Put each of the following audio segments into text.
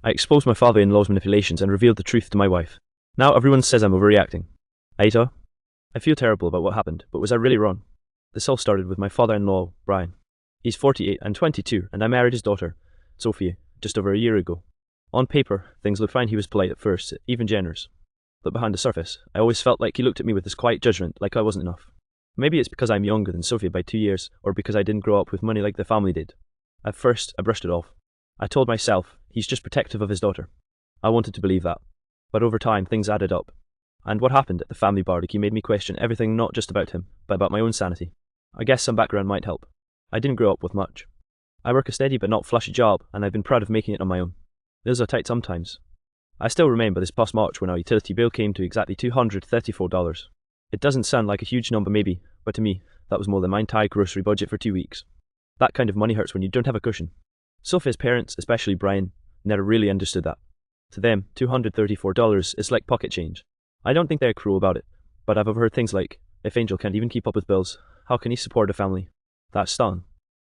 I exposed my father-in-law's manipulations and revealed the truth to my wife. Now everyone says I'm overreacting. AITA? I feel terrible about what happened, but was I really wrong? This all started with my father-in-law, Brian. He's 48 and 22, and I married his daughter, Sophia, just over a year ago. On paper, things looked fine. He was polite at first, even generous. But behind the surface, I always felt like he looked at me with this quiet judgment, like I wasn't enough. Maybe it's because I'm younger than Sophia by 2 years, or because I didn't grow up with money like the family did. At first, I brushed it off. I told myself, he's just protective of his daughter. I wanted to believe that. But over time, things added up. And what happened at the family barbecue made me question everything, not just about him, but about my own sanity. I guess some background might help. I didn't grow up with much. I work a steady but not flashy job, and I've been proud of making it on my own. Bills are tight sometimes. I still remember this past March when our utility bill came to exactly $234. It doesn't sound like a huge number maybe, but to me, that was more than my entire grocery budget for 2 weeks. That kind of money hurts when you don't have a cushion. Sophia's parents, especially Brian, never really understood that. To them, $234 is like pocket change. I don't think they're cruel about it, but I've overheard things like, if Angel can't even keep up with bills, how can he support a family? That's stung.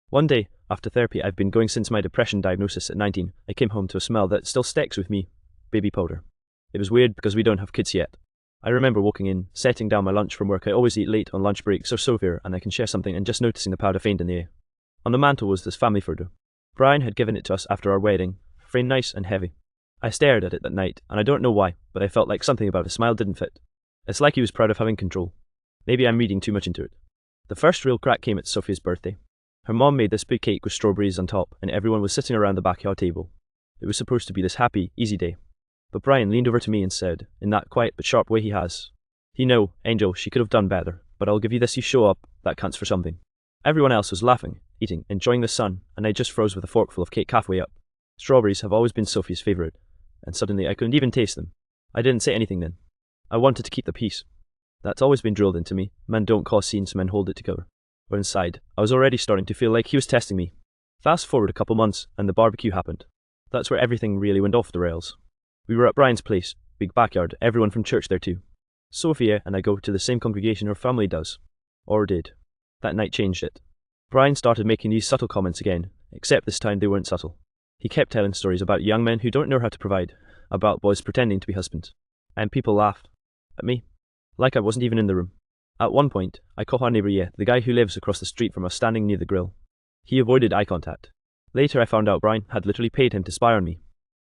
One day, after therapy I've been going since my depression diagnosis at 19, I came home to a smell that still sticks with me, baby powder. It was weird because we don't have kids yet. I remember walking in, setting down my lunch from work. I always eat late on lunch breaks or Sophia and I can share something, and just noticing the powder faint in the air. On the mantel was this family photo. Brian had given it to us after our wedding, framed nice and heavy. I stared at it that night, and I don't know why, but I felt like something about his smile didn't fit. It's like he was proud of having control. Maybe I'm reading too much into it. The first real crack came at Sophia's birthday. Her mom made this big cake with strawberries on top, and everyone was sitting around the backyard table. It was supposed to be this happy, easy day. But Brian leaned over to me and said, in that quiet but sharp way he has, "You know, Angel, she could have done better, but I'll give you this, you show up, that counts for something." Everyone else was laughing, eating, enjoying the sun, and I just froze with a forkful of cake halfway up. Strawberries have always been Sophie's favourite, and suddenly I couldn't even taste them. I didn't say anything then. I wanted to keep the peace. That's always been drilled into me. Men don't cause scenes, men hold it together. But inside, I was already starting to feel like he was testing me. Fast forward a couple months, and the barbecue happened. That's where everything really went off the rails. We were at Brian's place, big backyard, everyone from church there too. Sophia and I go to the same congregation her family does. Or did. That night changed it. Brian started making these subtle comments again, except this time they weren't subtle. He kept telling stories about young men who don't know how to provide, about boys pretending to be husbands. And people laughed. At me. Like I wasn't even in the room. At one point, I caught our neighbour, the guy who lives across the street from us, standing near the grill. He avoided eye contact. Later I found out Brian had literally paid him to spy on me,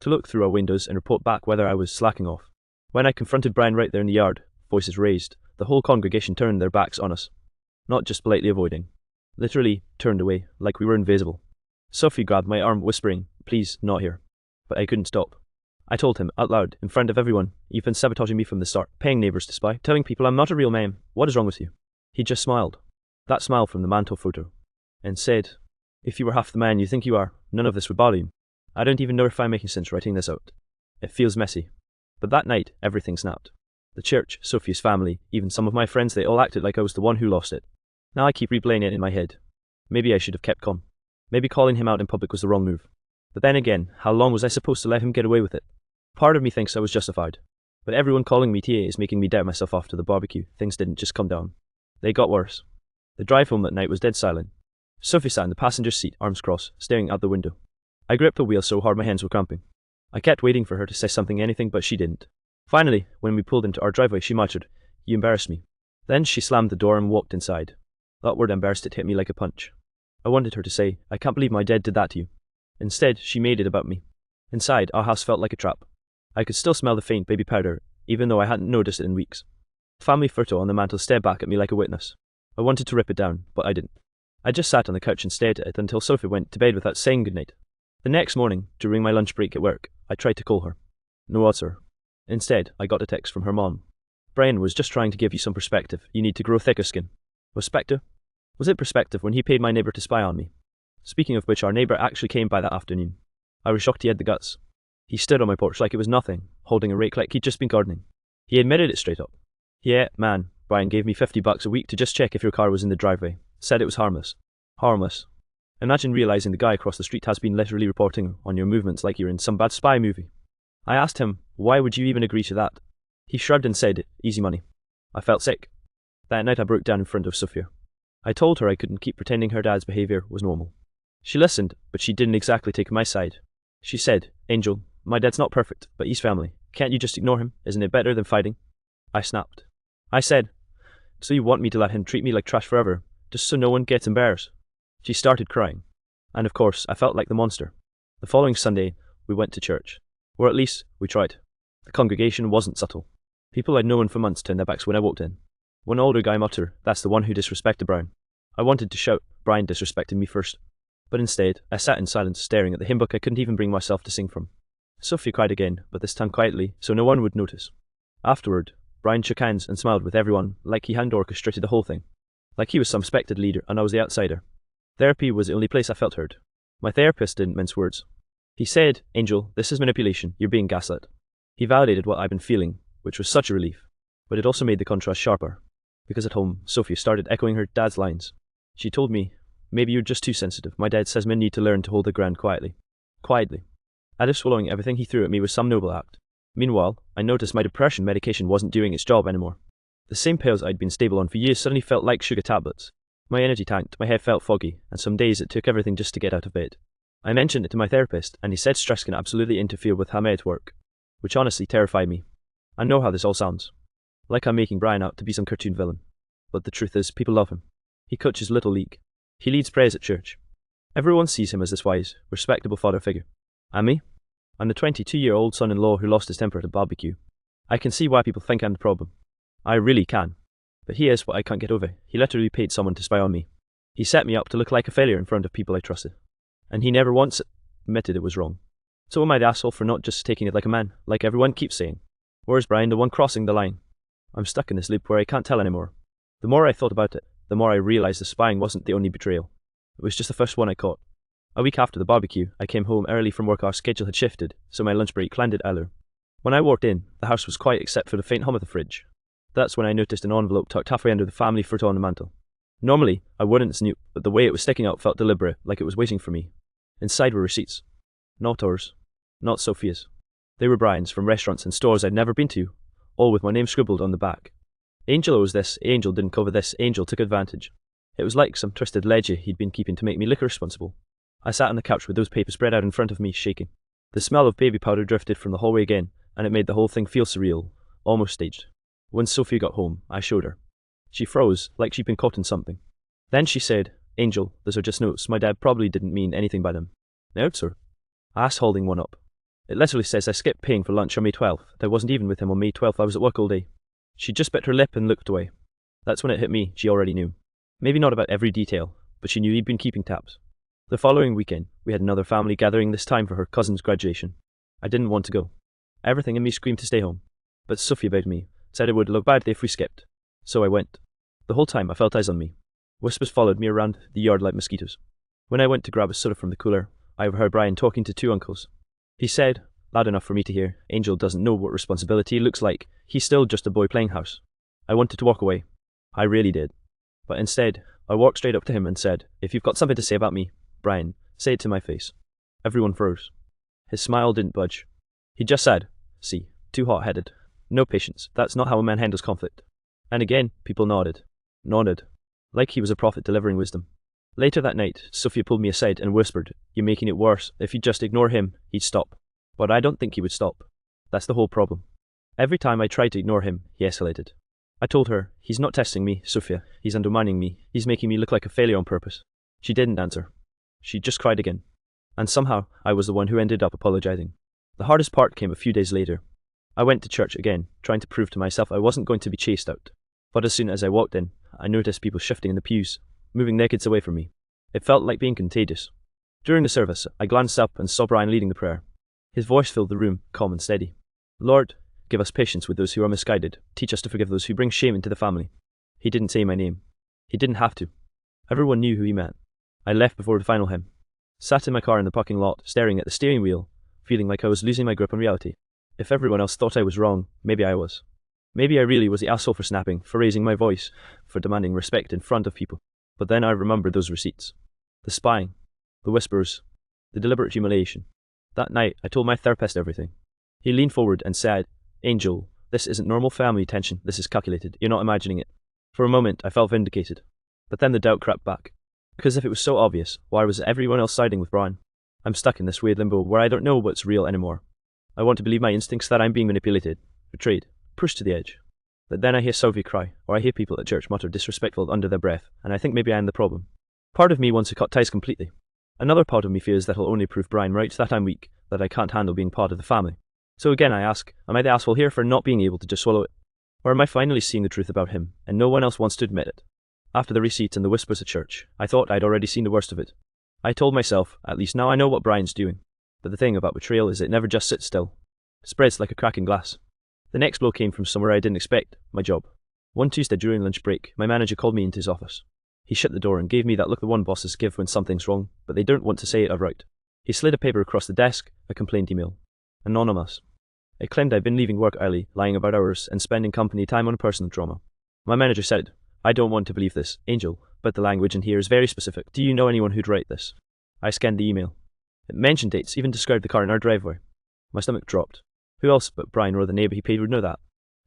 to look through our windows and report back whether I was slacking off. When I confronted Brian right there in the yard, voices raised, the whole congregation turned their backs on us. Not just politely avoiding. Literally turned away, like we were invisible. Sophie grabbed my arm, whispering, "Please, not here." But I couldn't stop. I told him, out loud, in front of everyone, "You've been sabotaging me from the start, paying neighbours to spy, telling people I'm not a real man. What is wrong with you?" He just smiled. That smile from the mantle photo. And said, "If you were half the man you think you are, none of this would bother you." I don't even know if I'm making sense writing this out. It feels messy. But that night, everything snapped. The church, Sophia's family, even some of my friends, they all acted like I was the one who lost it. Now I keep replaying it in my head. Maybe I should have kept calm. Maybe calling him out in public was the wrong move. But then again, how long was I supposed to let him get away with it? Part of me thinks I was justified. But everyone calling me TA is making me doubt myself after the barbecue. Things didn't just come down. They got worse. The drive home that night was dead silent. Sophie sat in the passenger seat, arms crossed, staring out the window. I gripped the wheel so hard my hands were cramping. I kept waiting for her to say something, anything, but she didn't. Finally, when we pulled into our driveway, she muttered, "You embarrassed me." Then she slammed the door and walked inside. That word embarrassed, it hit me like a punch. I wanted her to say, "I can't believe my dad did that to you." Instead, she made it about me. Inside, our house felt like a trap. I could still smell the faint baby powder, even though I hadn't noticed it in weeks. The family photo on the mantel stared back at me like a witness. I wanted to rip it down, but I didn't. I just sat on the couch and stared at it until Sophie went to bed without saying goodnight. The next morning, during my lunch break at work, I tried to call her. No answer. Instead, I got a text from her mom. "Brian was just trying to give you some perspective. You need to grow thicker skin." Perspective? Was it perspective when he paid my neighbour to spy on me? Speaking of which, our neighbour actually came by that afternoon. I was shocked he had the guts. He stood on my porch like it was nothing, holding a rake like he'd just been gardening. He admitted it straight up. "Yeah, man, Brian gave me $50 a week to just check if your car was in the driveway. Said it was harmless." Harmless. Imagine realising the guy across the street has been literally reporting on your movements like you're in some bad spy movie. I asked him, "Why would you even agree to that?" He shrugged and said, "Easy money." I felt sick. That night I broke down in front of Sophia. I told her I couldn't keep pretending her dad's behaviour was normal. She listened, but she didn't exactly take my side. She said, "Angel, My dad's not perfect, but he's family. Can't you just ignore him? Isn't it better than fighting? I snapped. I said, so you want me to let him treat me like trash forever, just so no one gets embarrassed? She started crying. And of course, I felt like the monster. The following Sunday, we went to church. Or at least, we tried. The congregation wasn't subtle. People I'd known for months turned their backs when I walked in. One older guy muttered, "That's the one who disrespected Brian." I wanted to shout, "Brian disrespected me first." But instead, I sat in silence staring at the hymn book I couldn't even bring myself to sing from. Sophie cried again, but this time quietly, so no one would notice. Afterward, Brian shook hands and smiled with everyone, like he hadn't orchestrated the whole thing. Like he was some respected leader and I was the outsider. Therapy was the only place I felt heard. My therapist didn't mince words. He said, "Angel, this is manipulation, you're being gaslit." He validated what I'd been feeling, which was such a relief. But it also made the contrast sharper. Because at home, Sophia started echoing her dad's lines. She told me, "Maybe you're just too sensitive. My dad says men need to learn to hold their ground quietly." Quietly. As if swallowing everything he threw at me was some noble act. Meanwhile, I noticed my depression medication wasn't doing its job anymore. The same pills I'd been stable on for years suddenly felt like sugar tablets. My energy tanked, my head felt foggy, and some days it took everything just to get out of bed. I mentioned it to my therapist, and he said stress can absolutely interfere with how I'm at work, which honestly terrified me. I know how this all sounds. Like I'm making Brian out to be some cartoon villain. But the truth is, people love him. He coaches Little League. He leads prayers at church. Everyone sees him as this wise, respectable father figure. And me? I'm the 22-year-old son-in-law who lost his temper at a barbecue. I can see why people think I'm the problem. I really can. But here's what I can't get over. He literally paid someone to spy on me. He set me up to look like a failure in front of people I trusted. And he never once admitted it was wrong. So am I the asshole for not just taking it like a man, like everyone keeps saying? Or is Brian the one crossing the line? I'm stuck in this loop where I can't tell anymore. The more I thought about it, the more I realized the spying wasn't the only betrayal. It was just the first one I caught. A week after the barbecue, I came home early from work. Our schedule had shifted, so my lunch break landed earlier. When I walked in, the house was quiet except for the faint hum of the fridge. That's when I noticed an envelope tucked halfway under the family photo on the mantel. Normally, I wouldn't snoop, but the way it was sticking out felt deliberate, like it was waiting for me. Inside were receipts. Not ours. Not Sophia's. They were Brian's, from restaurants and stores I'd never been to, all with my name scribbled on the back. Angel owes this, Angel didn't cover this, Angel took advantage. It was like some twisted ledger he'd been keeping to make me look responsible. I sat on the couch with those papers spread out in front of me, shaking. The smell of baby powder drifted from the hallway again, and it made the whole thing feel surreal, almost staged. When Sophie got home, I showed her. She froze, like she'd been caught in something. Then she said, "Angel, those are just notes. My dad probably didn't mean anything by them." "Notes, sir?" I asked, holding one up. "It literally says I skipped paying for lunch on May 12th. I wasn't even with him on May 12th. I was at work all day." She just bit her lip and looked away. That's when it hit me. She already knew. Maybe not about every detail, but she knew he'd been keeping tabs. The following weekend, we had another family gathering, this time for her cousin's graduation. I didn't want to go. Everything in me screamed to stay home. But Sophia begged me, said it would look bad if we skipped. So I went. The whole time I felt eyes on me. Whispers followed me around the yard like mosquitoes. When I went to grab a soda from the cooler, I overheard Brian talking to two uncles. He said, loud enough for me to hear, "Angel doesn't know what responsibility looks like. He's still just a boy playing house." I wanted to walk away. I really did. But instead, I walked straight up to him and said, "If you've got something to say about me, Brian, say it to my face." Everyone froze. His smile didn't budge. He just said, "See, too hot-headed. No patience. That's not how a man handles conflict." And again, people nodded. Nodded. Like he was a prophet delivering wisdom. Later that night, Sophia pulled me aside and whispered, "You're making it worse. If you just ignore him, he'd stop." But I don't think he would stop. That's the whole problem. Every time I tried to ignore him, he escalated. I told her, "He's not testing me, Sophia. He's undermining me. He's making me look like a failure on purpose." She didn't answer. She just cried again. And somehow, I was the one who ended up apologizing. The hardest part came a few days later. I went to church again, trying to prove to myself I wasn't going to be chased out. But as soon as I walked in, I noticed people shifting in the pews, moving their kids away from me. It felt like being contagious. During the service, I glanced up and saw Brian leading the prayer. His voice filled the room, calm and steady. "Lord, give us patience with those who are misguided. Teach us to forgive those who bring shame into the family." He didn't say my name. He didn't have to. Everyone knew who he meant. I left before the final hymn. Sat in my car in the parking lot, staring at the steering wheel, feeling like I was losing my grip on reality. If everyone else thought I was wrong, maybe I was. Maybe I really was the asshole for snapping, for raising my voice, for demanding respect in front of people. But then I remembered those receipts. The spying. The whispers. The deliberate humiliation. That night, I told my therapist everything. He leaned forward and said, "Angel, this isn't normal family tension. This is calculated. You're not imagining it." For a moment, I felt vindicated. But then the doubt crept back. Because if it was so obvious, why was everyone else siding with Brian? I'm stuck in this weird limbo where I don't know what's real anymore. I want to believe my instincts that I'm being manipulated, betrayed, pushed to the edge. But then I hear Sophie cry, or I hear people at church mutter disrespectful under their breath, and I think maybe I am the problem. Part of me wants to cut ties completely. Another part of me fears that he'll only prove Brian right, that I'm weak, that I can't handle being part of the family. So again I ask, am I the asshole here for not being able to just swallow it? Or am I finally seeing the truth about him, and no one else wants to admit it? After the receipts and the whispers at church, I thought I'd already seen the worst of it. I told myself, at least now I know what Brian's doing. But the thing about betrayal is it never just sits still. It spreads like a cracking glass. The next blow came from somewhere I didn't expect, my job. One Tuesday during lunch break, my manager called me into his office. He shut the door and gave me that look the one bosses give when something's wrong, but they don't want to say it outright. He slid a paper across the desk, a complaint email. Anonymous. It claimed I'd been leaving work early, lying about hours, and spending company time on personal drama. My manager said, I don't want to believe this, Angel, but the language in here is very specific. Do you know anyone who'd write this? I scanned the email. It mentioned dates, even described the car in our driveway. My stomach dropped. Who else but Brian or the neighbour he paid would know that?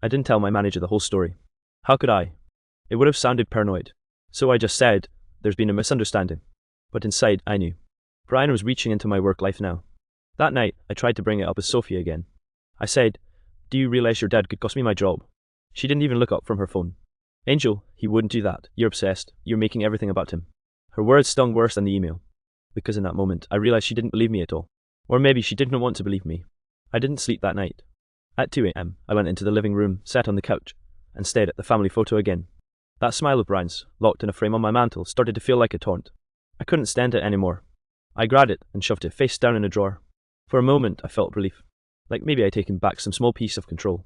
I didn't tell my manager the whole story. How could I? It would have sounded paranoid. So I just said, there's been a misunderstanding. But inside, I knew. Brian was reaching into my work life now. That night, I tried to bring it up with Sophie again. I said, do you realise your dad could cost me my job? She didn't even look up from her phone. Angel, he wouldn't do that. You're obsessed. You're making everything about him. Her words stung worse than the email. Because in that moment, I realised she didn't believe me at all. Or maybe she didn't want to believe me. I didn't sleep that night. At 2 a.m, I went into the living room, sat on the couch, and stared at the family photo again. That smile of Brian's, locked in a frame on my mantel, started to feel like a taunt. I couldn't stand it anymore. I grabbed it and shoved it face down in a drawer. For a moment, I felt relief. Like maybe I'd taken back some small piece of control.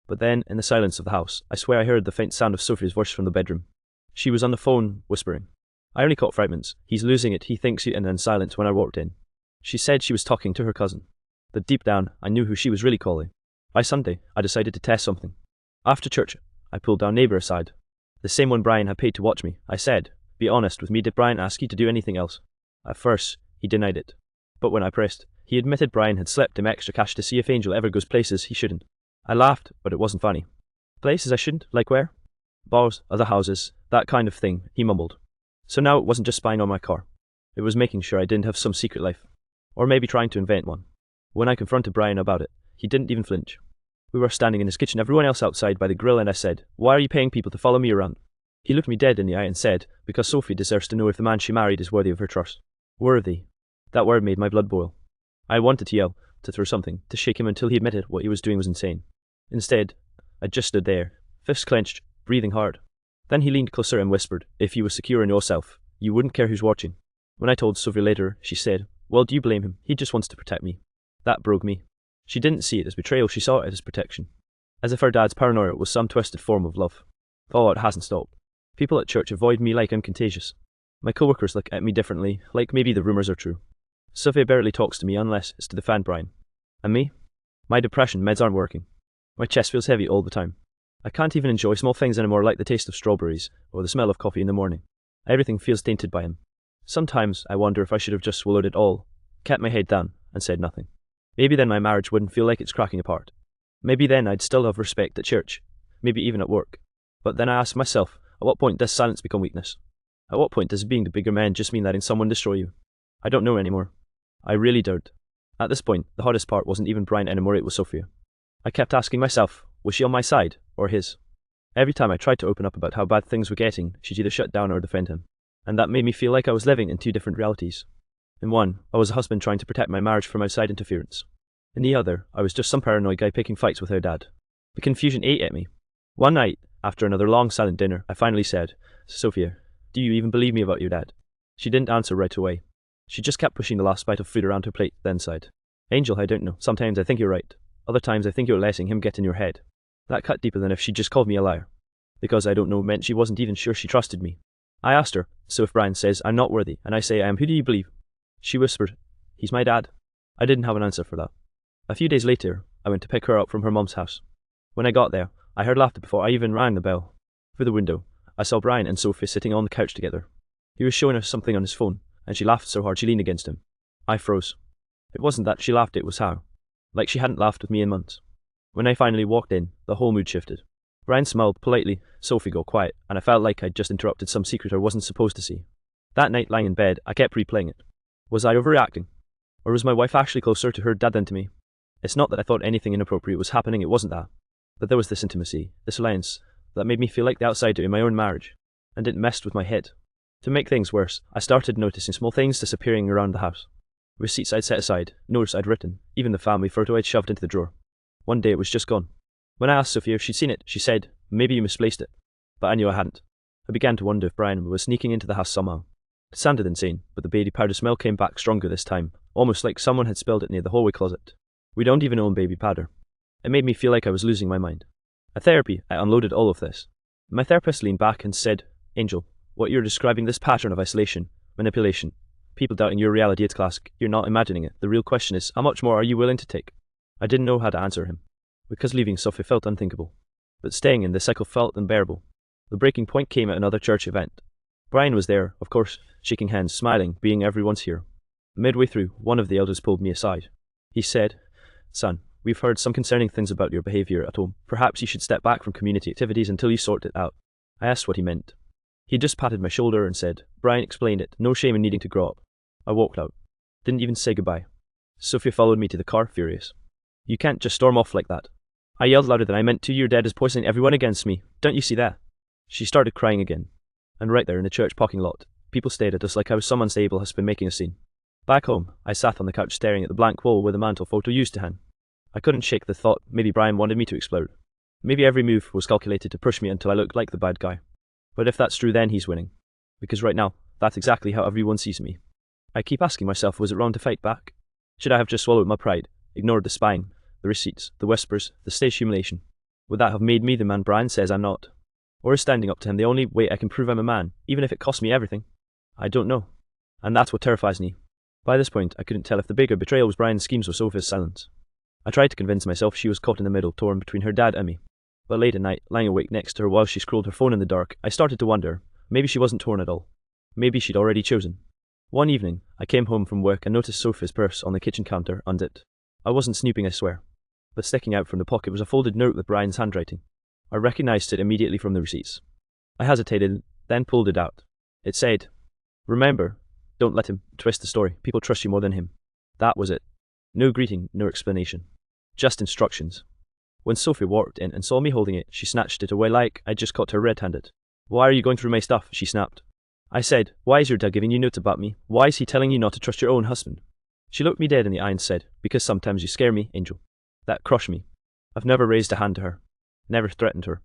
But then, in the silence of the house, I swear I heard the faint sound of Sophie's voice from the bedroom. She was on the phone, whispering. I only caught fragments. He's losing it, he thinks, and then silence when I walked in. She said she was talking to her cousin. But deep down, I knew who she was really calling. By Sunday, I decided to test something. After church, I pulled our neighbour aside. The same one Brian had paid to watch me. I said, be honest with me, did Brian ask you to do anything else? At first, he denied it. But when I pressed, he admitted Brian had slipped him extra cash to see if Angel ever goes places he shouldn't. I laughed, but it wasn't funny. Places I shouldn't? Like where? Bars, other houses, that kind of thing, he mumbled. So now it wasn't just spying on my car. It was making sure I didn't have some secret life. Or maybe trying to invent one. When I confronted Brian about it, he didn't even flinch. We were standing in his kitchen, everyone else outside by the grill, and I said, why are you paying people to follow me around? He looked me dead in the eye and said, because Sophie deserves to know if the man she married is worthy of her trust. Worthy. That word made my blood boil. I wanted to yell, to throw something, to shake him until he admitted what he was doing was insane. Instead, I just stood there, fists clenched, breathing hard. Then he leaned closer and whispered, if you were secure in yourself, you wouldn't care who's watching. When I told Sophie later, she said, well, do you blame him? He just wants to protect me. That broke me. She didn't see it as betrayal, she saw it as protection. As if her dad's paranoia was some twisted form of love. Oh, it hasn't stopped. People at church avoid me like I'm contagious. My coworkers look at me differently, like maybe the rumours are true. Sophie barely talks to me unless it's to defend Brian. And me? My depression meds aren't working. My chest feels heavy all the time. I can't even enjoy small things anymore, like the taste of strawberries or the smell of coffee in the morning. Everything feels tainted by him. Sometimes I wonder if I should have just swallowed it all, kept my head down, and said nothing. Maybe then my marriage wouldn't feel like it's cracking apart. Maybe then I'd still have respect at church, maybe even at work. But then I ask myself, at what point does silence become weakness? At what point does being the bigger man just mean letting someone destroy you? I don't know anymore. I really don't. At this point, the hardest part wasn't even Brian anymore, it was Sophia. I kept asking myself, was she on my side, or his? Every time I tried to open up about how bad things were getting, she'd either shut down or defend him. And that made me feel like I was living in two different realities. In one, I was a husband trying to protect my marriage from outside interference. In the other, I was just some paranoid guy picking fights with her dad. The confusion ate at me. One night, after another long silent dinner, I finally said, Sophia, do you even believe me about your dad? She didn't answer right away. She just kept pushing the last bite of food around her plate, then sighed. Angel, I don't know. Sometimes I think you're right. Other times I think you're letting him get in your head. That cut deeper than if she just called me a liar. Because I don't know meant she wasn't even sure she trusted me. I asked her, so if Brian says I'm not worthy, and I say I am, who do you believe? She whispered, he's my dad. I didn't have an answer for that. A few days later, I went to pick her up from her mum's house. When I got there, I heard laughter before I even rang the bell. Through the window, I saw Brian and Sophie sitting on the couch together. He was showing her something on his phone, and she laughed so hard she leaned against him. I froze. It wasn't that she laughed, it was how. Like she hadn't laughed with me in months. When I finally walked in, the whole mood shifted. Brian smiled politely, Sophie got quiet, and I felt like I'd just interrupted some secret I wasn't supposed to see. That night, lying in bed, I kept replaying it. Was I overreacting? Or was my wife actually closer to her dad than to me? It's not that I thought anything inappropriate was happening, it wasn't that. But there was this intimacy, this alliance, that made me feel like the outsider in my own marriage, and it messed with my head. To make things worse, I started noticing small things disappearing around the house. Receipts I'd set aside, notes I'd written, even the family photo I'd shoved into the drawer. One day it was just gone. When I asked Sophia if she'd seen it, she said, "Maybe you misplaced it." But I knew I hadn't. I began to wonder if Brian was sneaking into the house somehow. It sounded insane, but the baby powder smell came back stronger this time, almost like someone had spilled it near the hallway closet. We don't even own baby powder. It made me feel like I was losing my mind. At therapy, I unloaded all of this. My therapist leaned back and said, "Angel, what you're describing, this pattern of isolation, manipulation, people doubting your reality, it's classic. You're not imagining it. The real question is, how much more are you willing to take?" I didn't know how to answer him, because leaving Sophie felt unthinkable. But staying in the cycle felt unbearable. The breaking point came at another church event. Brian was there, of course, shaking hands, smiling, being everyone's hero. Midway through, one of the elders pulled me aside. He said, "Son, we've heard some concerning things about your behavior at home. Perhaps you should step back from community activities until you sort it out." I asked what he meant. He just patted my shoulder and said, "Brian explained it. No shame in needing to grow up." I walked out. Didn't even say goodbye. Sophia followed me to the car, furious. "You can't just storm off like that." I yelled louder than I meant to. "Your dad is poisoning everyone against me. Don't you see that?" She started crying again. And right there in the church parking lot, people stared at us like I was some unstable has been making a scene. Back home, I sat on the couch staring at the blank wall where the mantle photo used to hang. I couldn't shake the thought maybe Brian wanted me to explode. Maybe every move was calculated to push me until I looked like the bad guy. But if that's true, then he's winning. Because right now, that's exactly how everyone sees me. I keep asking myself, was it wrong to fight back? Should I have just swallowed my pride, ignored the spying, the receipts, the whispers, the stage humiliation? Would that have made me the man Brian says I'm not? Or is standing up to him the only way I can prove I'm a man, even if it costs me everything? I don't know. And that's what terrifies me. By this point, I couldn't tell if the bigger betrayal was Brian's schemes or Sophia's silence. I tried to convince myself she was caught in the middle, torn between her dad and me. But late at night, lying awake next to her while she scrolled her phone in the dark, I started to wonder, maybe she wasn't torn at all. Maybe she'd already chosen. One evening, I came home from work and noticed Sophia's purse on the kitchen counter, undipped. I wasn't snooping, I swear. But sticking out from the pocket was a folded note with Brian's handwriting. I recognized it immediately from the receipts. I hesitated, then pulled it out. It said, "Remember, don't let him twist the story. People trust you more than him." That was it. No greeting, no explanation. Just instructions. When Sophie walked in and saw me holding it, she snatched it away like I'd just caught her red-handed. "Why are you going through my stuff?" she snapped. I said, "Why is your dad giving you notes about me? Why is he telling you not to trust your own husband?" She looked me dead in the eye and said, "Because sometimes you scare me, Angel." That crushed me. I've never raised a hand to her. Never threatened her.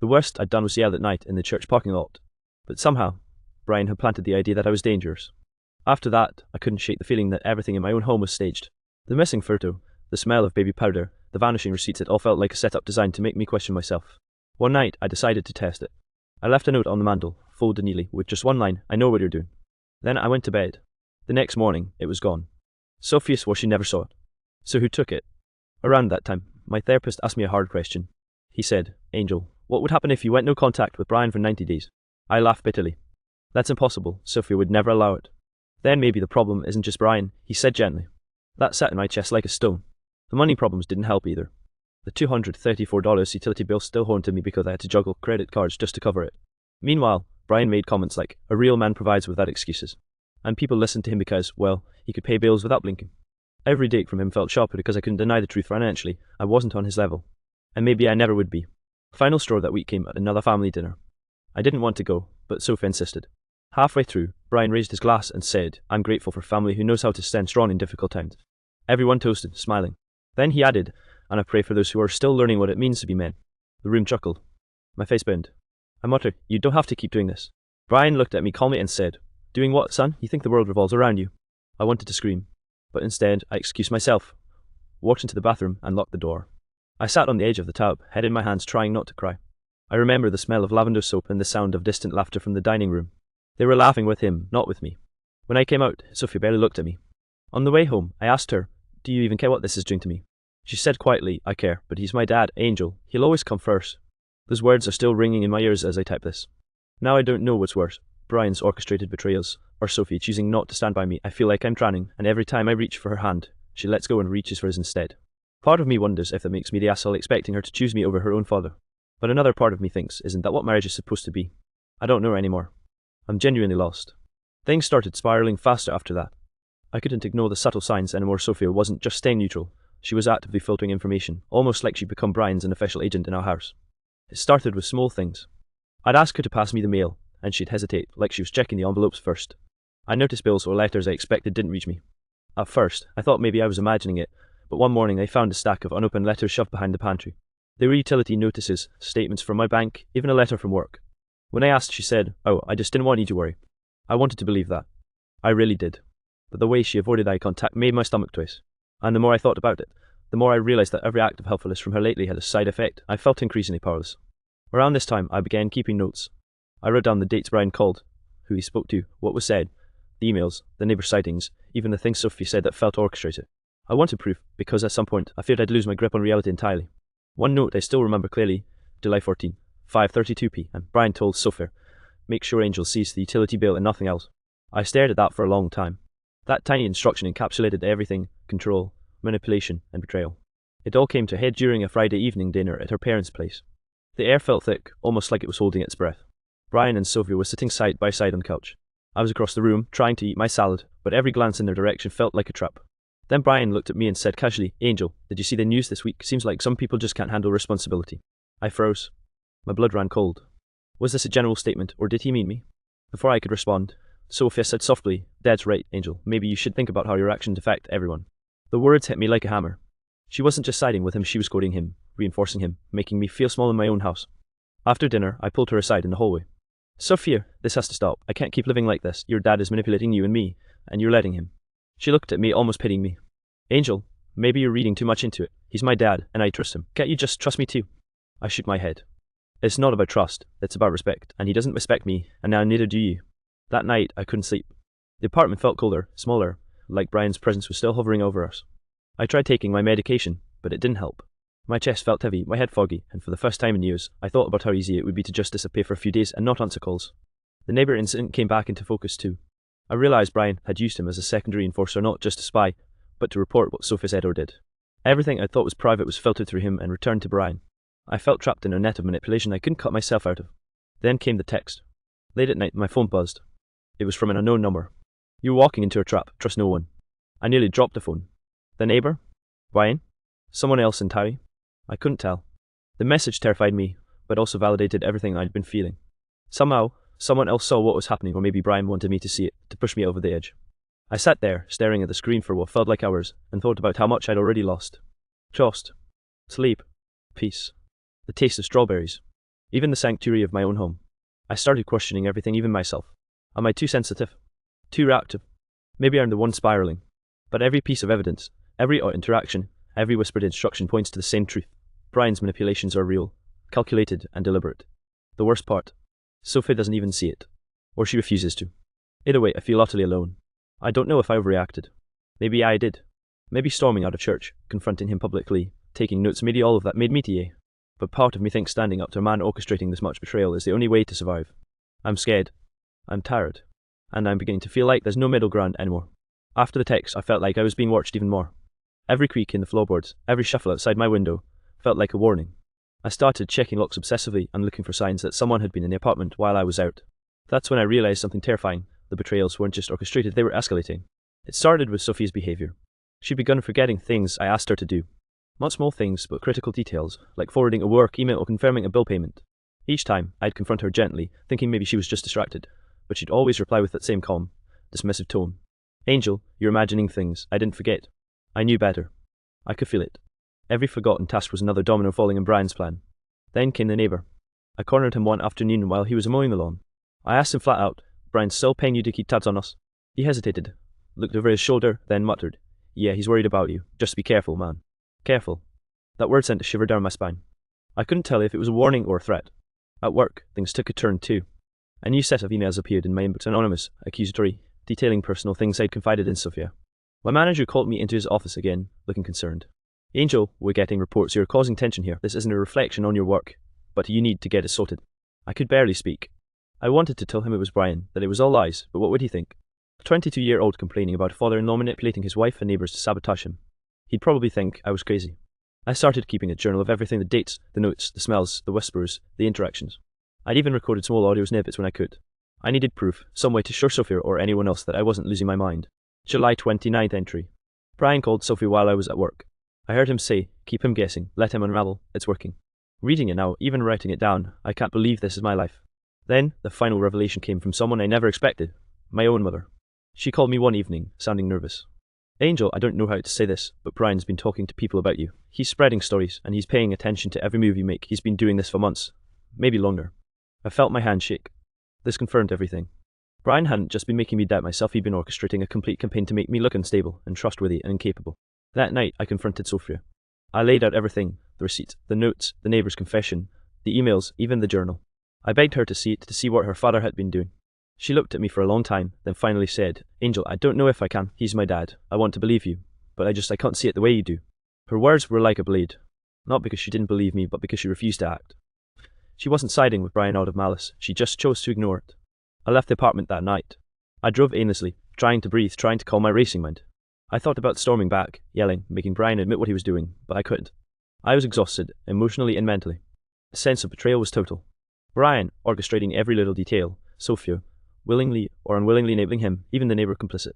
The worst I'd done was yell at night in the church parking lot. But somehow, Brian had planted the idea that I was dangerous. After that, I couldn't shake the feeling that everything in my own home was staged. The missing photo, the smell of baby powder, the vanishing receipts, it all felt like a setup designed to make me question myself. One night, I decided to test it. I left a note on the mantel, folded neatly, with just one line, "I know what you're doing." Then I went to bed. The next morning, it was gone. Sophia swore she never saw it. So who took it? Around that time, my therapist asked me a hard question. He said, "Angel, what would happen if you went no contact with Brian for 90 days? I laughed bitterly. "That's impossible. Sophia would never allow it." "Then maybe the problem isn't just Brian," he said gently. That sat in my chest like a stone. The money problems didn't help either. The $234 utility bill still haunted me because I had to juggle credit cards just to cover it. Meanwhile, Brian made comments like, "A real man provides without excuses." And people listened to him because, well, he could pay bills without blinking. Every date from him felt sharper because I couldn't deny the truth financially. I wasn't on his level. And maybe I never would be. Final straw that week came at another family dinner. I didn't want to go, but Sophie insisted. Halfway through, Brian raised his glass and said, "I'm grateful for family who knows how to stand strong in difficult times." Everyone toasted, smiling. Then he added, "And I pray for those who are still learning what it means to be men." The room chuckled. My face burned. I muttered, "You don't have to keep doing this." Brian looked at me calmly and said, "Doing what, son? You think the world revolves around you?" I wanted to scream, but instead I excused myself, walked into the bathroom and locked the door. I sat on the edge of the tub, head in my hands, trying not to cry. I remember the smell of lavender soap and the sound of distant laughter from the dining room. They were laughing with him, not with me. When I came out, Sophie barely looked at me. On the way home, I asked her, "Do you even care what this is doing to me?" She said quietly, "I care, but he's my dad, Angel. He'll always come first." Those words are still ringing in my ears as I type this. Now I don't know what's worse, Brian's orchestrated betrayals, or Sophie choosing not to stand by me. I feel like I'm drowning, and every time I reach for her hand, she lets go and reaches for his instead. Part of me wonders if that makes me the asshole expecting her to choose me over her own father. But another part of me thinks, isn't that what marriage is supposed to be? I don't know anymore. I'm genuinely lost. Things started spiraling faster after that. I couldn't ignore the subtle signs anymore. Sophia wasn't just staying neutral. She was actively filtering information, almost like she'd become Brian's unofficial agent in our house. It started with small things. I'd ask her to pass me the mail, and she'd hesitate, like she was checking the envelopes first. I noticed bills or letters I expected didn't reach me. At first, I thought maybe I was imagining it, but one morning I found a stack of unopened letters shoved behind the pantry. They were utility notices, statements from my bank, even a letter from work. When I asked, she said, "Oh, I just didn't want you to worry." I wanted to believe that. I really did. But the way she avoided eye contact made my stomach twist. And the more I thought about it, the more I realized that every act of helpfulness from her lately had a side effect. I felt increasingly powerless. Around this time, I began keeping notes. I wrote down the dates Brian called, who he spoke to, what was said, the emails, the neighbour sightings, even the things Sophie said that felt orchestrated. I wanted proof, because at some point, I feared I'd lose my grip on reality entirely. One note I still remember clearly, July 14, 5:32 p, and Brian told Sophie, "Make sure Angel sees the utility bill and nothing else." I stared at that for a long time. That tiny instruction encapsulated everything: control, manipulation, and betrayal. It all came to a head during a Friday evening dinner at her parents' place. The air felt thick, almost like it was holding its breath. Brian and Sophie were sitting side by side on the couch. I was across the room, trying to eat my salad, but every glance in their direction felt like a trap. Then Brian looked at me and said casually, "Angel, did you see the news this week? Seems like some people just can't handle responsibility." I froze. My blood ran cold. Was this a general statement, or did he mean me? Before I could respond, Sophia said softly, "Dad's right, Angel. Maybe you should think about how your actions affect everyone." The words hit me like a hammer. She wasn't just siding with him, she was quoting him, reinforcing him, making me feel small in my own house. After dinner, I pulled her aside in the hallway. "Sophia, this has to stop. I can't keep living like this. Your dad is manipulating you and me, and you're letting him." She looked at me, almost pitying me. "Angel, maybe you're reading too much into it. He's my dad, and I trust him. Can't you just trust me too?" I shook my head. "It's not about trust, it's about respect, and he doesn't respect me, and now neither do you." That night, I couldn't sleep. The apartment felt colder, smaller, like Brian's presence was still hovering over us. I tried taking my medication, but it didn't help. My chest felt heavy, my head foggy, and for the first time in years, I thought about how easy it would be to just disappear for a few days and not answer calls. The neighbour incident came back into focus too. I realised Brian had used him as a secondary enforcer, not just to spy, but to report what Sophie said or did. Everything I thought was private was filtered through him and returned to Brian. I felt trapped in a net of manipulation I couldn't cut myself out of. Then came the text. Late at night, my phone buzzed. It was from an unknown number. "You're walking into a trap, trust no one." I nearly dropped the phone. The neighbour? Brian? Someone else entirely? I couldn't tell. The message terrified me, but also validated everything I'd been feeling. Somehow, someone else saw what was happening, or maybe Brian wanted me to see it, to push me over the edge. I sat there, staring at the screen for what felt like hours, and thought about how much I'd already lost. Trust. Sleep. Peace. The taste of strawberries. Even the sanctuary of my own home. I started questioning everything, even myself. Am I too sensitive? Too reactive? Maybe I'm the one spiraling. But every piece of evidence, every interaction, every whispered instruction points to the same truth. Brian's manipulations are real, calculated, and deliberate. The worst part, Sophie doesn't even see it. Or she refuses to. Either way, I feel utterly alone. I don't know if I overreacted. Maybe I did. Maybe storming out of church, confronting him publicly, taking notes, maybe all of that made me TA. But part of me thinks standing up to a man orchestrating this much betrayal is the only way to survive. I'm scared. I'm tired. And I'm beginning to feel like there's no middle ground anymore. After the text, I felt like I was being watched even more. Every creak in the floorboards, every shuffle outside my window, felt like a warning. I started checking locks obsessively and looking for signs that someone had been in the apartment while I was out. That's when I realized something terrifying. The betrayals weren't just orchestrated, they were escalating. It started with Sophie's behavior. She'd begun forgetting things I asked her to do. Not small things, but critical details, like forwarding a work email or confirming a bill payment. Each time, I'd confront her gently, thinking maybe she was just distracted, but she'd always reply with that same calm, dismissive tone. "Angel, you're imagining things. I didn't forget." I knew better. I could feel it. Every forgotten task was another domino falling in Brian's plan. Then came the neighbour. I cornered him one afternoon while he was mowing the lawn. I asked him flat out, "Brian's still paying you to keep tabs on us?" He hesitated, looked over his shoulder, then muttered, "Yeah, he's worried about you. Just be careful, man." Careful. That word sent a shiver down my spine. I couldn't tell if it was a warning or a threat. At work, things took a turn too. A new set of emails appeared in my inbox, anonymous, accusatory, detailing personal things I'd confided in Sophia. My manager called me into his office again, looking concerned. "Angel, we're getting reports you're causing tension here. This isn't a reflection on your work, but you need to get it sorted." I could barely speak. I wanted to tell him it was Brian, that it was all lies, but what would he think? A 22-year-old complaining about a father-in-law manipulating his wife and neighbours to sabotage him. He'd probably think I was crazy. I started keeping a journal of everything: the dates, the notes, the smells, the whispers, the interactions. I'd even recorded small audio snippets when I could. I needed proof, some way to show Sophia or anyone else that I wasn't losing my mind. July 29th entry. Brian called Sophie while I was at work. I heard him say, keep him guessing, let him unravel, it's working. Reading it now, even writing it down, I can't believe this is my life. Then, the final revelation came from someone I never expected, my own mother. She called me one evening, sounding nervous. Angel, I don't know how to say this, but Brian's been talking to people about you. He's spreading stories, and he's paying attention to every move you make. He's been doing this for months, maybe longer. I felt my hand shake. This confirmed everything. Brian hadn't just been making me doubt myself, he'd been orchestrating a complete campaign to make me look unstable, untrustworthy, and incapable. That night, I confronted Sophia. I laid out everything, the receipts, the notes, the neighbour's confession, the emails, even the journal. I begged her to see it, to see what her father had been doing. She looked at me for a long time, then finally said, Angel, I don't know if I can. He's my dad. I want to believe you, but I can't see it the way you do. Her words were like a blade. Not because she didn't believe me, but because she refused to act. She wasn't siding with Brian out of malice. She just chose to ignore it. I left the apartment that night. I drove aimlessly, trying to breathe, trying to calm my racing mind. I thought about storming back, yelling, making Brian admit what he was doing, but I couldn't. I was exhausted, emotionally and mentally. The sense of betrayal was total. Brian, orchestrating every little detail, Sophia, willingly or unwillingly enabling him, even the neighbour complicit.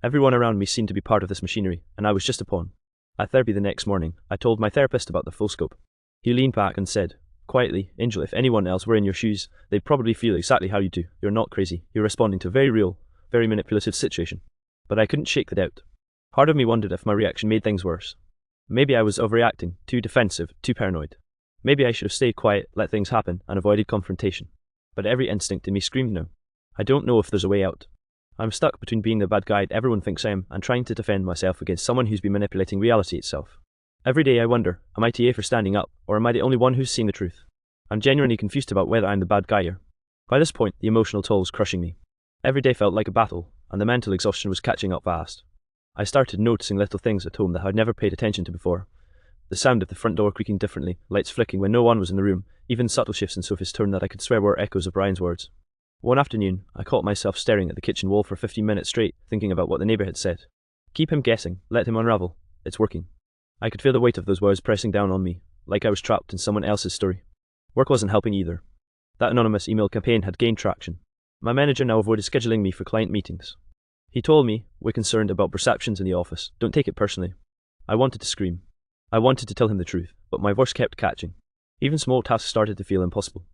Everyone around me seemed to be part of this machinery, and I was just a pawn. At therapy the next morning, I told my therapist about the full scope. He leaned back and said, quietly, Angel, if anyone else were in your shoes, they'd probably feel exactly how you do. You're not crazy. You're responding to a very real, very manipulative situation. But I couldn't shake the doubt. Part of me wondered if my reaction made things worse. Maybe I was overreacting, too defensive, too paranoid. Maybe I should have stayed quiet, let things happen, and avoided confrontation. But every instinct in me screamed no. I don't know if there's a way out. I'm stuck between being the bad guy everyone thinks I am and trying to defend myself against someone who's been manipulating reality itself. Every day I wonder, am I TA for standing up, or am I the only one who's seeing the truth? I'm genuinely confused about whether I'm the bad guy here. By this point, the emotional toll was crushing me. Every day felt like a battle, and the mental exhaustion was catching up fast. I started noticing little things at home that I'd never paid attention to before. The sound of the front door creaking differently, lights flicking when no one was in the room, even subtle shifts in Sophie's tone that I could swear were echoes of Brian's words. One afternoon, I caught myself staring at the kitchen wall for 15 minutes straight, thinking about what the neighbour had said. Keep him guessing, let him unravel, it's working. I could feel the weight of those words pressing down on me, like I was trapped in someone else's story. Work wasn't helping either. That anonymous email campaign had gained traction. My manager now avoided scheduling me for client meetings. He told me, we're concerned about perceptions in the office, don't take it personally. I wanted to scream. I wanted to tell him the truth, but my voice kept catching. Even small tasks started to feel impossible.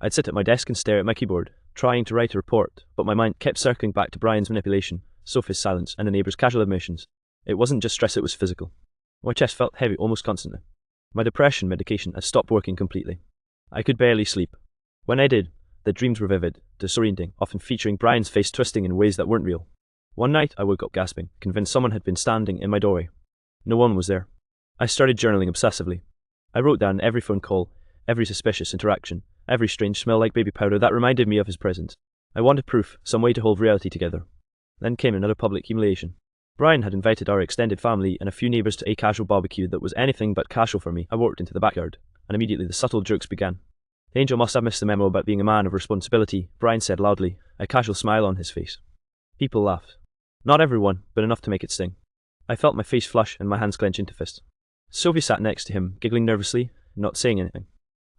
I'd sit at my desk and stare at my keyboard, trying to write a report, but my mind kept circling back to Brian's manipulation, Sophie's silence, and the neighbour's casual admissions. It wasn't just stress, it was physical. My chest felt heavy almost constantly. My depression medication had stopped working completely. I could barely sleep. When I did, the dreams were vivid, disorienting, often featuring Brian's face twisting in ways that weren't real. One night I woke up gasping, convinced someone had been standing in my doorway. No one was there. I started journaling obsessively. I wrote down every phone call, every suspicious interaction, every strange smell like baby powder that reminded me of his presence. I wanted proof, some way to hold reality together. Then came another public humiliation. Brian had invited our extended family and a few neighbours to a casual barbecue that was anything but casual for me. I walked into the backyard, and immediately the subtle jokes began. Angel must have missed the memo about being a man of responsibility, Brian said loudly, a casual smile on his face. People laughed. Not everyone, but enough to make it sting. I felt my face flush and my hands clench into fists. Sophie sat next to him, giggling nervously, not saying anything.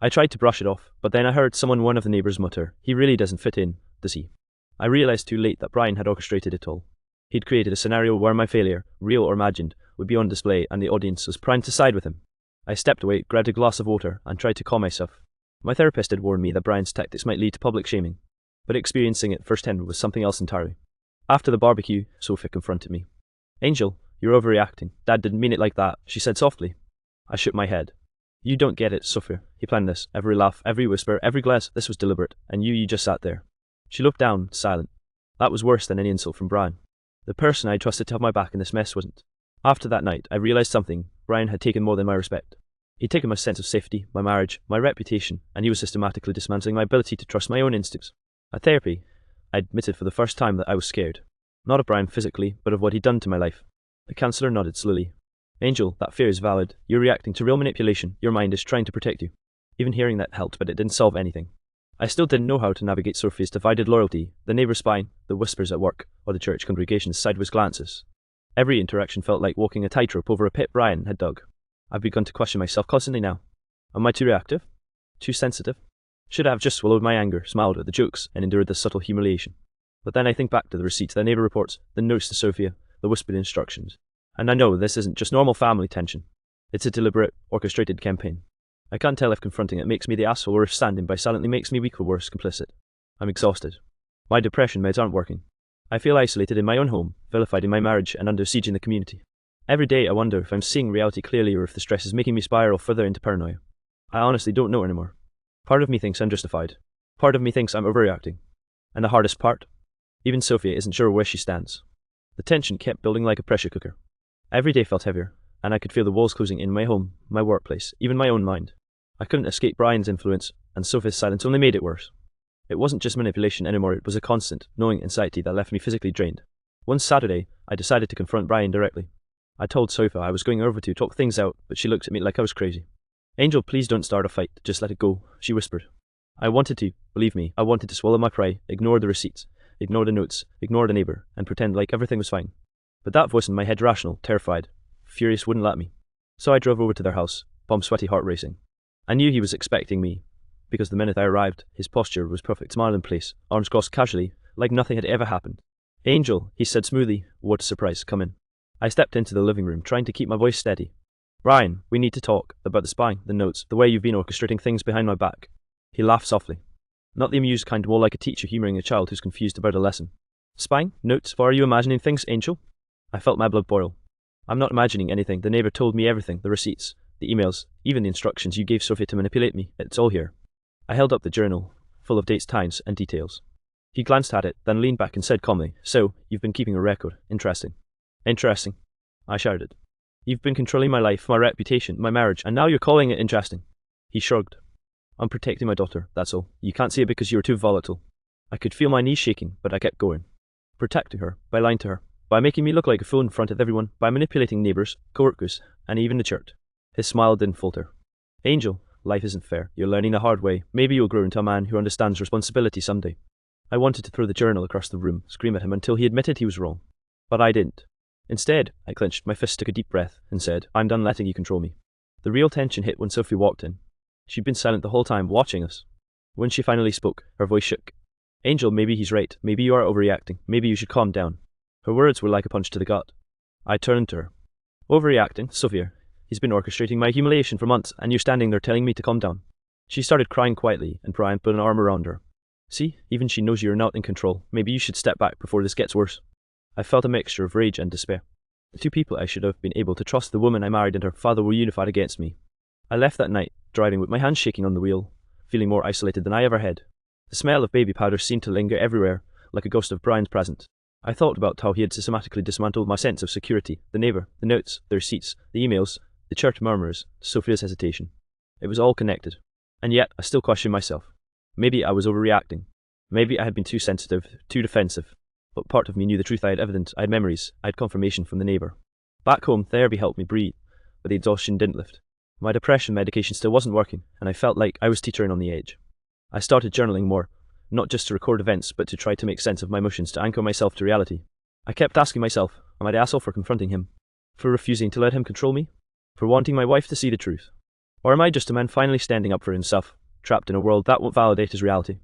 I tried to brush it off, but then I heard one of the neighbours mutter, he really doesn't fit in, does he? I realised too late that Brian had orchestrated it all. He'd created a scenario where my failure, real or imagined, would be on display and the audience was primed to side with him. I stepped away, grabbed a glass of water, and tried to calm myself. My therapist had warned me that Brian's tactics might lead to public shaming, but experiencing it firsthand was something else entirely. After the barbecue, Sophie confronted me. Angel, you're overreacting. Dad didn't mean it like that, she said softly. I shook my head. You don't get it, Sophia. He planned this. Every laugh, every whisper, every glance, this was deliberate, and you just sat there. She looked down, silent. That was worse than any insult from Brian. The person I trusted to have my back in this mess wasn't. After that night, I realised something. Brian had taken more than my respect. He'd taken my sense of safety, my marriage, my reputation, and he was systematically dismantling my ability to trust my own instincts. At therapy, I admitted for the first time that I was scared. Not of Brian physically, but of what he'd done to my life. The counsellor nodded slowly. Angel, that fear is valid. You're reacting to real manipulation. Your mind is trying to protect you. Even hearing that helped, but it didn't solve anything. I still didn't know how to navigate Sophie's divided loyalty, the neighbour's spine, the whispers at work, or the church congregation's sideways glances. Every interaction felt like walking a tightrope over a pit Brian had dug. I've begun to question myself constantly now. Am I too reactive? Too sensitive? Should I have just swallowed my anger, smiled at the jokes, and endured the subtle humiliation? But then I think back to the receipts, the neighbour reports, the notes to Sophia, the whispered instructions. And I know this isn't just normal family tension. It's a deliberate, orchestrated campaign. I can't tell if confronting it makes me the asshole or if standing by silently makes me weak or worse, complicit. I'm exhausted. My depression meds aren't working. I feel isolated in my own home, vilified in my marriage, and under siege in the community. Every day I wonder if I'm seeing reality clearly or if the stress is making me spiral further into paranoia. I honestly don't know anymore. Part of me thinks I'm justified. Part of me thinks I'm overreacting. And the hardest part? Even Sophia isn't sure where she stands. The tension kept building like a pressure cooker. Every day felt heavier, and I could feel the walls closing in my home, my workplace, even my own mind. I couldn't escape Brian's influence, and Sophia's silence only made it worse. It wasn't just manipulation anymore, it was a constant, gnawing anxiety that left me physically drained. One Saturday, I decided to confront Brian directly. I told Sophia I was going over to talk things out, but she looked at me like I was crazy. "Angel, please don't start a fight, just let it go," she whispered. I wanted to, believe me, I wanted to swallow my pride, ignore the receipts, ignore the notes, ignore the neighbour, and pretend like everything was fine. But that voice in my head, rational, terrified, furious, wouldn't let me. So I drove over to their house, bomb sweaty, heart racing. I knew he was expecting me, because the minute I arrived, his posture was perfect, smile in place, arms crossed casually, like nothing had ever happened. "Angel," he said smoothly, "what a surprise, come in." I stepped into the living room, trying to keep my voice steady. "Brian, we need to talk, about the spying, the notes, the way you've been orchestrating things behind my back." He laughed softly. Not the amused kind, more like a teacher humouring a child who's confused about a lesson. "Spying? Notes? Why are you imagining things, Angel?" I felt my blood boil. "I'm not imagining anything. The neighbour told me everything, the receipts, the emails, even the instructions you gave Sophia to manipulate me. It's all here." I held up the journal, full of dates, times, and details. He glanced at it, then leaned back and said calmly, "So, you've been keeping a record. Interesting." "Interesting?" I shouted. "You've been controlling my life, my reputation, my marriage, and now you're calling it interesting." He shrugged. "I'm protecting my daughter, that's all. You can't see it because you're too volatile." I could feel my knees shaking, but I kept going. Protecting her, by lying to her, by making me look like a fool in front of everyone, by manipulating neighbours, coworkers, and even the church. His smile didn't falter. "Angel, life isn't fair. You're learning the hard way. Maybe you'll grow into a man who understands responsibility someday." I wanted to throw the journal across the room, scream at him until he admitted he was wrong. But I didn't. Instead, I clenched my fist, took a deep breath, and said, "I'm done letting you control me." The real tension hit when Sophie walked in. She'd been silent the whole time, watching us. When she finally spoke, her voice shook. "Angel, maybe he's right. Maybe you are overreacting. Maybe you should calm down." Her words were like a punch to the gut. I turned to her. "Overreacting, Sophia? He's been orchestrating my humiliation for months, and you're standing there telling me to calm down." She started crying quietly, and Brian put an arm around her. "See, even she knows you're not in control. Maybe you should step back before this gets worse." I felt a mixture of rage and despair. The two people I should have been able to trust, the woman I married and her father, were unified against me. I left that night, driving with my hands shaking on the wheel, feeling more isolated than I ever had. The smell of baby powder seemed to linger everywhere, like a ghost of Brian's presence. I thought about how he had systematically dismantled my sense of security, the neighbour, the notes, the receipts, the emails, the church murmurs, Sophia's hesitation. It was all connected. And yet, I still questioned myself. Maybe I was overreacting. Maybe I had been too sensitive, too defensive. But part of me knew the truth. I had evidence, I had memories, I had confirmation from the neighbour. Back home, therapy helped me breathe, but the exhaustion didn't lift. My depression medication still wasn't working, and I felt like I was teetering on the edge. I started journaling more, not just to record events, but to try to make sense of my emotions, to anchor myself to reality. I kept asking myself, am I the asshole for confronting him? For refusing to let him control me? For wanting my wife to see the truth? Or am I just a man finally standing up for himself, trapped in a world that won't validate his reality?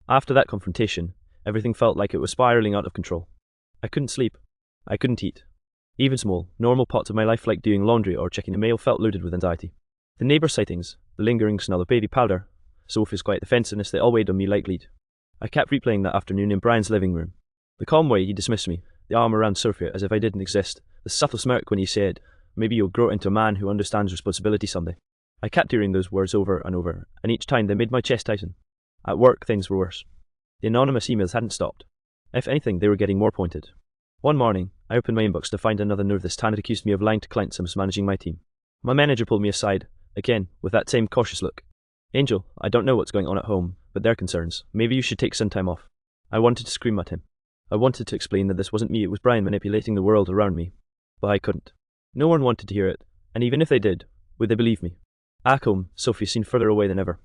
After that confrontation, everything felt like it was spiraling out of control. I couldn't sleep. I couldn't eat. Even small, normal parts of my life like doing laundry or checking the mail felt loaded with anxiety. The neighbour sightings, the lingering smell of baby powder, Sophie's quiet defensiveness, they all weighed on me like lead. I kept replaying that afternoon in Brian's living room. The calm way he dismissed me, the arm around Sophia as if I didn't exist, the subtle smirk when he said, "Maybe you'll grow into a man who understands responsibility someday." I kept hearing those words over and over, and each time they made my chest tighten. At work, things were worse. The anonymous emails hadn't stopped. If anything, they were getting more pointed. One morning, I opened my inbox to find another note. This time it accused me of lying to clients and mismanaging my team. My manager pulled me aside, again, with that same cautious look. "Angel, I don't know what's going on at home, but they're concerns. Maybe you should take some time off." I wanted to scream at him. I wanted to explain that this wasn't me, it was Brian manipulating the world around me. But I couldn't. No one wanted to hear it, and even if they did, would they believe me? Back home, Sophie seemed further away than ever.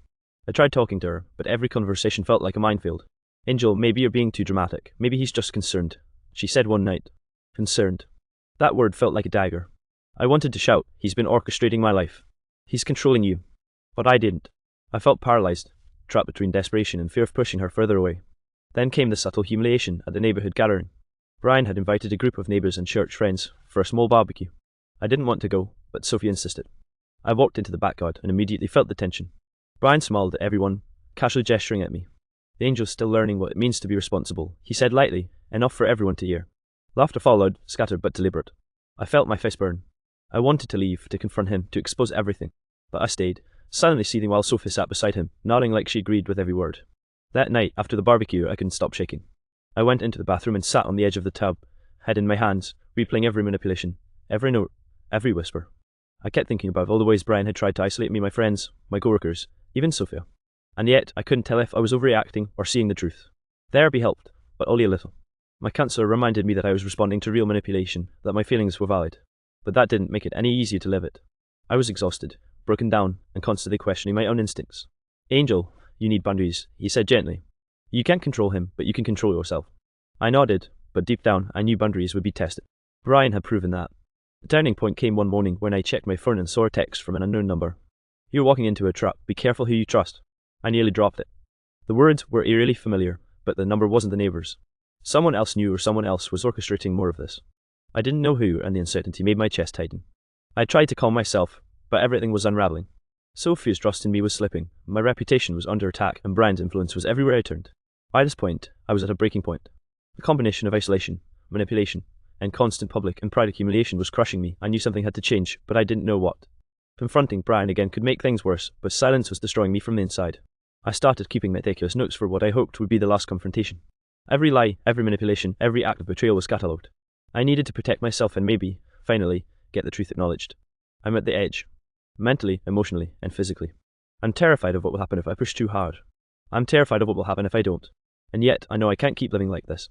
I tried talking to her, but every conversation felt like a minefield. "Angel, maybe you're being too dramatic. Maybe he's just concerned," she said one night. Concerned. That word felt like a dagger. I wanted to shout, "He's been orchestrating my life. He's controlling you." But I didn't. I felt paralysed, trapped between desperation and fear of pushing her further away. Then came the subtle humiliation at the neighbourhood gathering. Brian had invited a group of neighbours and church friends for a small barbecue. I didn't want to go, but Sophie insisted. I walked into the backyard and immediately felt the tension. Brian smiled at everyone, casually gesturing at me. The angel's still learning what it means to be responsible, he said lightly, enough for everyone to hear. Laughter followed, scattered but deliberate. I felt my fist burn. I wanted to leave, to confront him, to expose everything. But I stayed, silently seething while Sophie sat beside him, nodding like she agreed with every word. That night, after the barbecue, I couldn't stop shaking. I went into the bathroom and sat on the edge of the tub, head in my hands, replaying every manipulation, every note, every whisper. I kept thinking about all the ways Brian had tried to isolate me, my friends, my coworkers, even Sophia. And yet, I couldn't tell if I was overreacting or seeing the truth. Therapy helped, but only a little. My counsellor reminded me that I was responding to real manipulation, that my feelings were valid. But that didn't make it any easier to live it. I was exhausted, broken down, and constantly questioning my own instincts. Angel, you need boundaries, he said gently. You can't control him, but you can control yourself. I nodded, but deep down, I knew boundaries would be tested. Brian had proven that. The turning point came one morning when I checked my phone and saw a text from an unknown number. You're walking into a trap, be careful who you trust. I nearly dropped it. The words were eerily familiar, but the number wasn't the neighbour's. Someone else knew or someone else was orchestrating more of this. I didn't know who, and the uncertainty made my chest tighten. I tried to calm myself, but everything was unraveling. Sophie's trust in me was slipping, my reputation was under attack, and Brian's influence was everywhere I turned. By this point, I was at a breaking point. The combination of isolation, manipulation, and constant public and private humiliation was crushing me. I knew something had to change, but I didn't know what. Confronting Brian again could make things worse, but silence was destroying me from the inside. I started keeping meticulous notes for what I hoped would be the last confrontation. Every lie, every manipulation, every act of betrayal was catalogued. I needed to protect myself and maybe, finally, get the truth acknowledged. I'm at the edge. Mentally, emotionally, and physically. I'm terrified of what will happen if I push too hard. I'm terrified of what will happen if I don't. And yet, I know I can't keep living like this.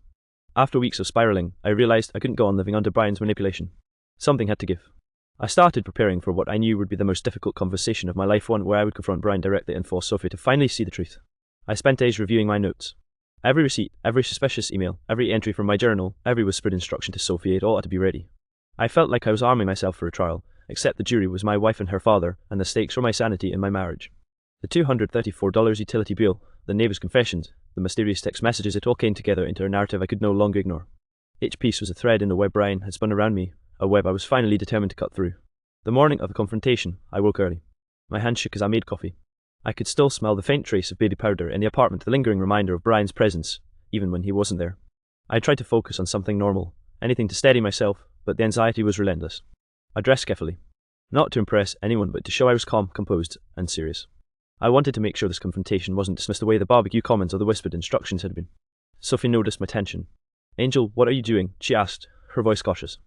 After weeks of spiraling, I realized I couldn't go on living under Brian's manipulation. Something had to give. I started preparing for what I knew would be the most difficult conversation of my life, one where I would confront Brian directly and force Sophie to finally see the truth. I spent days reviewing my notes. Every receipt, every suspicious email, every entry from my journal, every whispered instruction to Sophie, it all had to be ready. I felt like I was arming myself for a trial, except the jury was my wife and her father, and the stakes were my sanity and my marriage. The $234 utility bill, the neighbour's confessions, the mysterious text messages, it all came together into a narrative I could no longer ignore. Each piece was a thread in the web Brian had spun around me, a web I was finally determined to cut through. The morning of the confrontation, I woke early. My hand shook as I made coffee. I could still smell the faint trace of baby powder in the apartment, the lingering reminder of Brian's presence, even when he wasn't there. I tried to focus on something normal, anything to steady myself, but the anxiety was relentless. I dressed carefully. Not to impress anyone, but to show I was calm, composed, and serious. I wanted to make sure this confrontation wasn't dismissed the way the barbecue comments or the whispered instructions had been. Sophie noticed my tension. Angel, what are you doing? She asked, her voice cautious.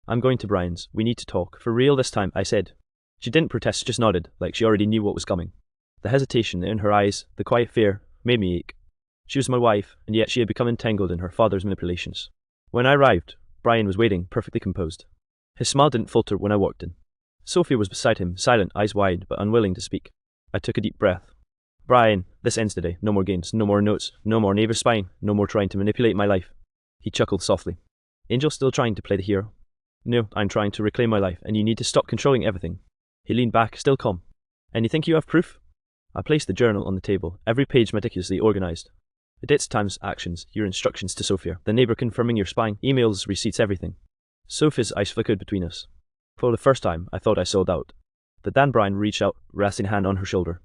I'm going to Brian's. We need to talk. For real this time, I said. She didn't protest, just nodded, like she already knew what was coming. The hesitation in her eyes, the quiet fear, made me ache. She was my wife, and yet she had become entangled in her father's manipulations. When I arrived, Brian was waiting, perfectly composed. His smile didn't falter when I walked in. Sophie was beside him, silent, eyes wide, but unwilling to speak. I took a deep breath. Brian, this ends today. No more games, no more notes, no more neighbour spying, no more trying to manipulate my life. He chuckled softly. Angel still trying to play the hero? No, I'm trying to reclaim my life, and you need to stop controlling everything. He leaned back, still calm. And you think you have proof? I placed the journal on the table, every page meticulously organised. The dates, times, actions, your instructions to Sophia, the neighbour confirming your spying, emails, receipts, everything. Sophie's eyes flickered between us. For the first time, I thought I saw doubt. But then Brian reached out, resting a hand on her shoulder.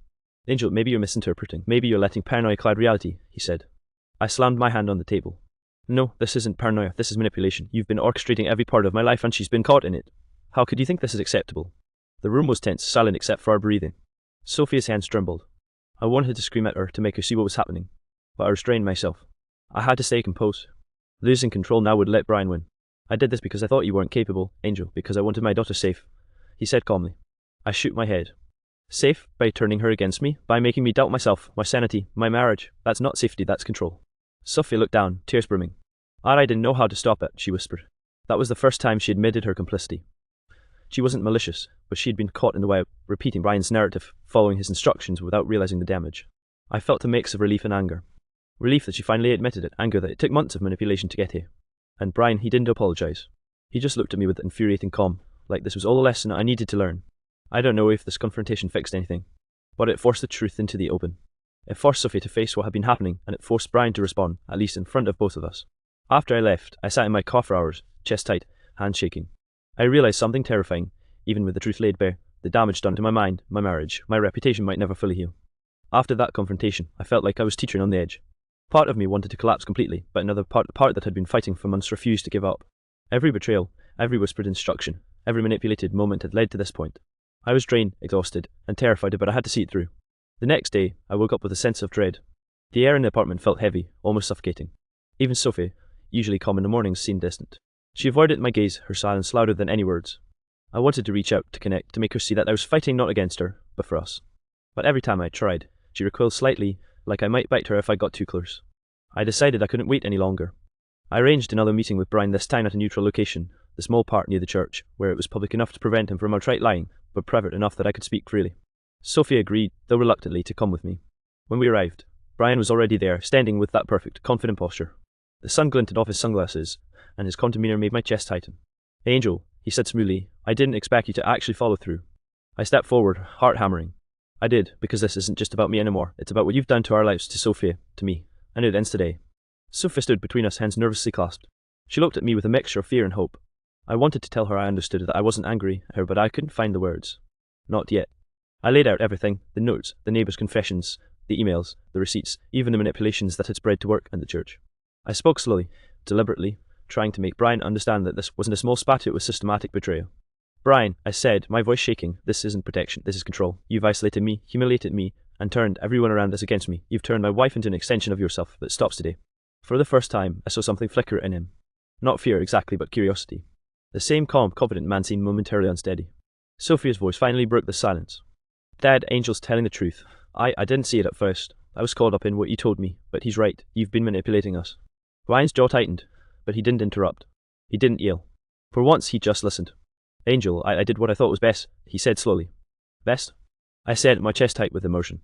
Angel, maybe you're misinterpreting. Maybe you're letting paranoia cloud reality, he said. I slammed my hand on the table. No, this isn't paranoia, this is manipulation. You've been orchestrating every part of my life and she's been caught in it. How could you think this is acceptable? The room was tense, silent except for our breathing. Sophia's hands trembled. I wanted to scream at her to make her see what was happening, but I restrained myself. I had to stay composed. Losing control now would let Brian win. I did this because I thought you weren't capable, Angel, because I wanted my daughter safe, he said calmly. I shook my head. Safe? By turning her against me? By making me doubt myself, my sanity, my marriage? That's not safety, that's control. Sophie looked down, tears brimming. I didn't know how to stop it, she whispered. That was the first time she admitted her complicity. She wasn't malicious, but she had been caught in the way, repeating Brian's narrative, following his instructions without realizing the damage. I felt a mix of relief and anger. Relief that she finally admitted it, anger that it took months of manipulation to get here. And Brian, he didn't apologize. He just looked at me with infuriating calm, like this was all a lesson I needed to learn. I don't know if this confrontation fixed anything, but it forced the truth into the open. It forced Sophie to face what had been happening, and it forced Brian to respond, at least in front of both of us. After I left, I sat in my car for hours, chest tight, hands shaking. I realized something terrifying, even with the truth laid bare. The damage done to my mind, my marriage, my reputation might never fully heal. After that confrontation, I felt like I was teetering on the edge. Part of me wanted to collapse completely, but another part, the part that had been fighting for months, refused to give up. Every betrayal, every whispered instruction, every manipulated moment had led to this point. I was drained, exhausted, and terrified, but I had to see it through. The next day, I woke up with a sense of dread. The air in the apartment felt heavy, almost suffocating. Even Sophie, usually calm in the mornings, seemed distant. She avoided my gaze, her silence louder than any words. I wanted to reach out, to connect, to make her see that I was fighting not against her, but for us. But every time I tried, she recoiled slightly, like I might bite her if I got too close. I decided I couldn't wait any longer. I arranged another meeting with Brian, this time at a neutral location, the small park near the church, where it was public enough to prevent him from outright lying, but private enough that I could speak freely. Sophie agreed, though reluctantly, to come with me. When we arrived, Brian was already there, standing with that perfect, confident posture. The sun glinted off his sunglasses, and his calm demeanour made my chest tighten. "Angel," he said smoothly, "I didn't expect you to actually follow through." I stepped forward, heart hammering. "I did, because this isn't just about me anymore. It's about what you've done to our lives, to Sophia, to me. And it ends today." Sophie stood between us, hands nervously clasped. She looked at me with a mixture of fear and hope. I wanted to tell her I understood, that I wasn't angry at her, but I couldn't find the words. Not yet. I laid out everything, the notes, the neighbours' confessions, the emails, the receipts, even the manipulations that had spread to work and the church. I spoke slowly, deliberately, trying to make Brian understand that this wasn't a small spat, it was systematic betrayal. "Brian," I said, my voice shaking, "this isn't protection, this is control. You've isolated me, humiliated me, and turned everyone around us against me. You've turned my wife into an extension of yourself that stops today." For the first time, I saw something flicker in him. Not fear exactly, but curiosity. The same calm, confident man seemed momentarily unsteady. Sophia's voice finally broke the silence. "Dad, Angel's telling the truth. I didn't see it at first. I was caught up in what you told me, but he's right. You've been manipulating us." Brian's jaw tightened, but he didn't interrupt. He didn't yell. For once, he just listened. "Angel, I did what I thought was best," he said slowly. "Best?" I said, my chest tight with emotion.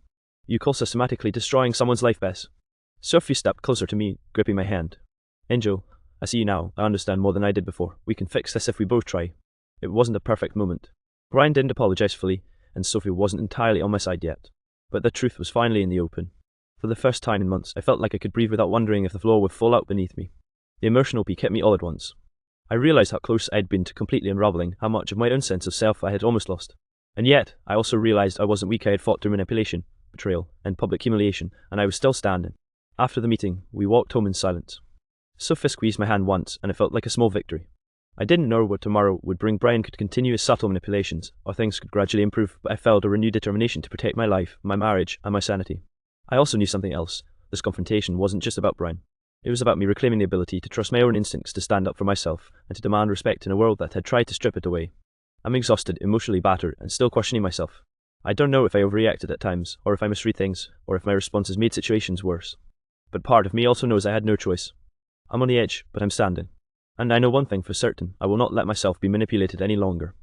"You call systematically destroying someone's life best?" Sophie stepped closer to me, gripping my hand. "Angel, I see you now. I understand more than I did before. We can fix this if we both try." It wasn't a perfect moment. Brian didn't apologize fully, and Sophie wasn't entirely on my side yet. But the truth was finally in the open. For the first time in months, I felt like I could breathe without wondering if the floor would fall out beneath me. The emotional peak hit me all at once. I realized how close I'd been to completely unraveling, how much of my own sense of self I had almost lost. And yet, I also realized I wasn't weak. I had fought through manipulation, betrayal, and public humiliation, and I was still standing. After the meeting, we walked home in silence. Sophie squeezed my hand once, and it felt like a small victory. I didn't know what tomorrow would bring. Brian could continue his subtle manipulations, or things could gradually improve, but I felt a renewed determination to protect my life, my marriage, and my sanity. I also knew something else. This confrontation wasn't just about Brian. It was about me reclaiming the ability to trust my own instincts, to stand up for myself, and to demand respect in a world that had tried to strip it away. I'm exhausted, emotionally battered, and still questioning myself. I don't know if I overreacted at times, or if I misread things, or if my responses made situations worse. But part of me also knows I had no choice. I'm on the edge, but I'm standing. And I know one thing for certain, I will not let myself be manipulated any longer.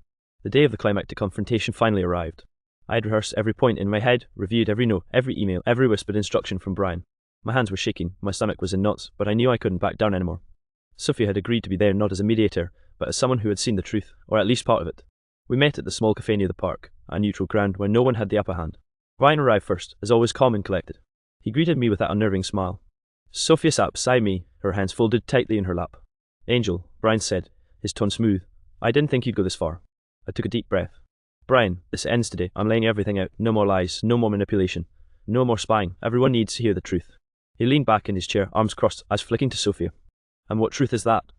The day of the climactic confrontation finally arrived. I had rehearsed every point in my head, reviewed every note, every email, every whispered instruction from Brian. My hands were shaking, my stomach was in knots, but I knew I couldn't back down anymore. Sophia had agreed to be there not as a mediator, but as someone who had seen the truth, or at least part of it. We met at the small cafe near the park, a neutral ground where no one had the upper hand. Brian arrived first, as always calm and collected. He greeted me with that unnerving smile. Sophia sat beside me, her hands folded tightly in her lap. "Angel," Brian said, his tone smooth, "I didn't think you'd go this far." I took a deep breath. "Brian, this ends today. I'm laying everything out. No more lies, no more manipulation, no more spying. Everyone needs to hear the truth." He leaned back in his chair, arms crossed, eyes flicking to Sophia. "And what truth is that?"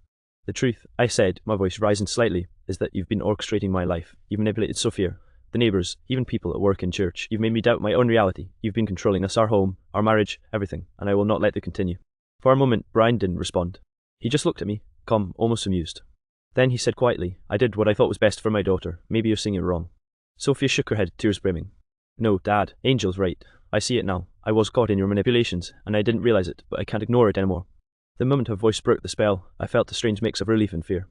"The truth," I said, my voice rising slightly, "is that you've been orchestrating my life. You've manipulated Sophia, the neighbours, even people at work and church. You've made me doubt my own reality. You've been controlling us, our home, our marriage, everything, and I will not let it continue." For a moment, Brian didn't respond. He just looked at me, calm, almost amused. Then he said quietly, "I did what I thought was best for my daughter. Maybe you're seeing it wrong." Sophia shook her head, tears brimming. "No, Dad, Angel's right. I see it now. I was caught in your manipulations, and I didn't realize it, but I can't ignore it anymore." The moment her voice broke the spell, I felt a strange mix of relief and fear.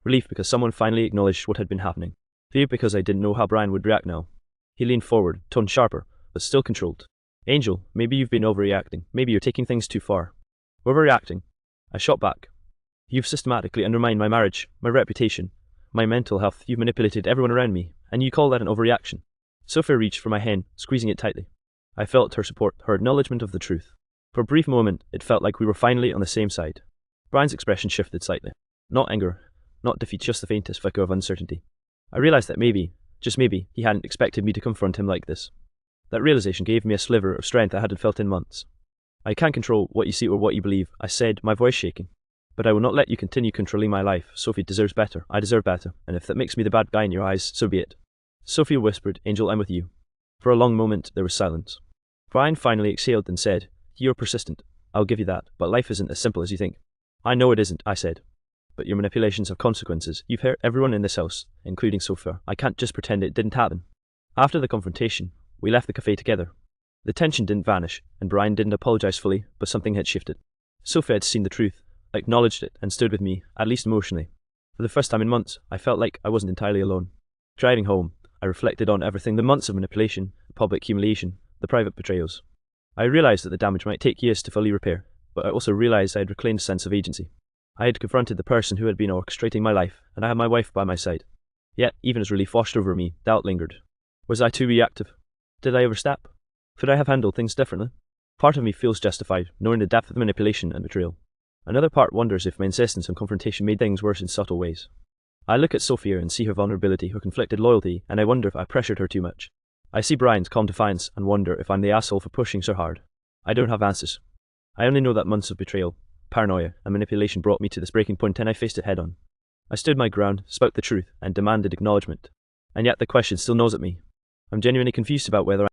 Relief because someone finally acknowledged what had been happening. Fear because I didn't know how Brian would react now. He leaned forward, tone sharper, but still controlled. "Angel, maybe you've been overreacting. Maybe you're taking things too far." "Overreacting?" I shot back. "You've systematically undermined my marriage, my reputation, my mental health. You've manipulated everyone around me, and you call that an overreaction?" Sophia reached for my hand, squeezing it tightly. I felt her support, her acknowledgement of the truth. For a brief moment, it felt like we were finally on the same side. Brian's expression shifted slightly. Not anger, not defeat, just the faintest flicker of uncertainty. I realized that maybe, Just maybe he hadn't expected me to confront him like this. That realization gave me a sliver of strength I hadn't felt in months. I can't control what you see or what you believe, I said, my voice shaking. But I will not let you continue controlling my life. Sophie deserves better. I deserve better. And if that makes me the bad guy in your eyes, so be it. Sophia whispered, Angel, I'm with you. For a long moment, there was silence. Brian finally exhaled and said, You're persistent. I'll give you that, but life isn't as simple as you think. I know it isn't, I said. But your manipulations have consequences. You've hurt everyone in this house, including Sophia. I can't just pretend it didn't happen. After the confrontation, we left the cafe together. The tension didn't vanish, and Brian didn't apologize fully, but something had shifted. Sophia had seen the truth, acknowledged it, and stood with me, at least emotionally. For the first time in months, I felt like I wasn't entirely alone. Driving home, I reflected on everything, the months of manipulation, the public humiliation, the private betrayals. I realized that the damage might take years to fully repair, but I also realized I had reclaimed a sense of agency. I had confronted the person who had been orchestrating my life, and I had my wife by my side. Yet, even as relief washed over me, doubt lingered. Was I too reactive? Did I overstep? Could I have handled things differently? Part of me feels justified, knowing the depth of manipulation and betrayal. Another part wonders if my insistence on confrontation made things worse in subtle ways. I look at Sophia and see her vulnerability, her conflicted loyalty, and I wonder if I pressured her too much. I see Brian's calm defiance and wonder if I'm the asshole for pushing so hard. I don't have answers. I only know that months of betrayal, paranoia, and manipulation brought me to this breaking point, and I faced it head on. I stood my ground, spoke the truth, and demanded acknowledgement. And yet the question still gnaws at me. I'm genuinely confused about whether